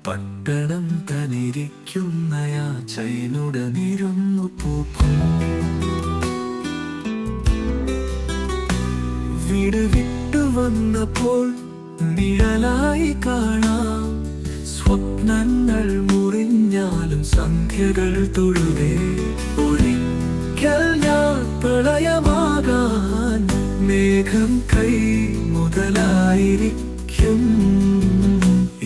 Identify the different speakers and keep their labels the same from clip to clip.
Speaker 1: പട്ടണം തനിരിക്കുന്ന ചൈനുടനിരുന്നു പൂക്കും. വീട് വിട്ടു വന്നപ്പോൾ നിഴലായി കാണാം. സ്വപ്നങ്ങൾ മുറിഞ്ഞാലും സന്ധ്യകൾ തൊഴുതേ. ഒരിക്കൽ ഞാൻ പ്രളയമാകാൻ മേഘം കൈ മുതലായിരിക്കും.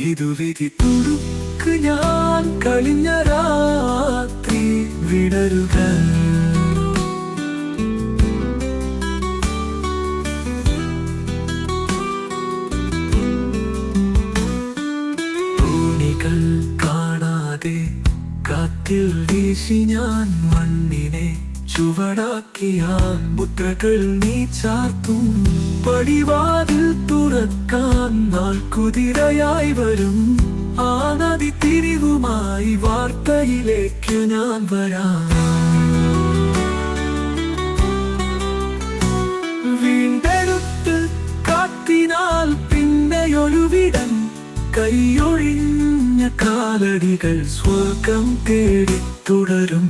Speaker 1: ഇതു വിധി തുടുക്ക് ഞാൻ കഴിഞ്ഞ രാത്രി വിടരുക. ഭൂമികൾ കാണാതെ കാറ്റിൽ വീശി ഞാൻ മണ്ണിനെ ചുവടാക്കിയാൽ മുദ്രകൾ നീ ചാർത്തും. പടിവാതിൽ തുറക്കാൻ നാൾ കുതിരയായി വരും. ആ നദി തിരിവുമായി വാർത്തയിലേക്ക് ഞാൻ വരാം. വീണ്ടെടുത്ത് കാത്തിനാൽ പിന്നെയൊരുവിടം. കൈയൊഴിഞ്ഞ കാലടികൾ സ്വർഗം തേടി തുടരും.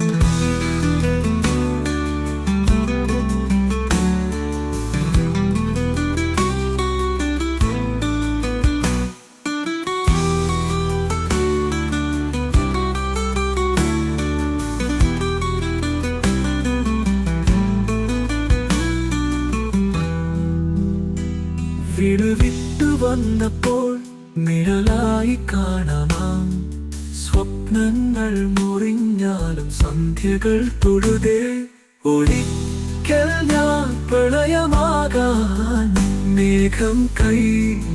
Speaker 1: വീട് വിട്ടു വന്നപ്പോൾ നിഴലായി കാണാം. സ്വപ്നങ്ങൾ മുറിഞ്ഞാലും സന്ധ്യകൾ തൊഴുതേ. ഒരിക്കൽ ഞാൻ പ്രളയമാകാൻ മേഘം കൈ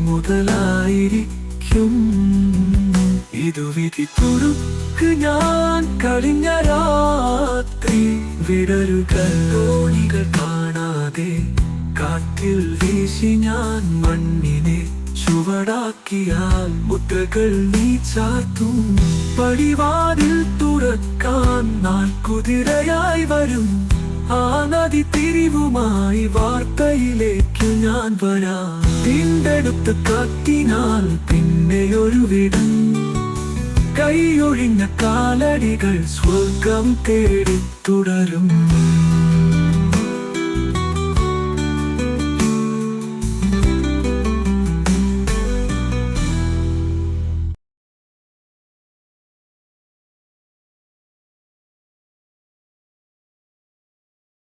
Speaker 1: മുതലായിരിക്കും. ഇതു വിധി തുടുക്ക് ഞാൻ കഴിഞ്ഞ രാത്രി വിടരുക. തോണികൾ കാണാതെ കാറ്റിൽ വീശി ഞാൻ മണ്ണിനെ ചുവടാക്കിയാൽ മുദ്രകൾ നീ ചാർത്തും. പടിവാതിൽ തുറക്കാൻ നാൾ കുതിരയായി വരും. ആ നദി തിരിവുമായി വാർത്തയിലേക്ക് ഞാൻ വരാം. വീണ്ടെടുത്ത് കാറ്റിനാൽ പിന്നെയൊരുവിടം. കൈയൊഴിഞ്ഞ കാലടികൾ സ്വർഗം തേടി തുടരും.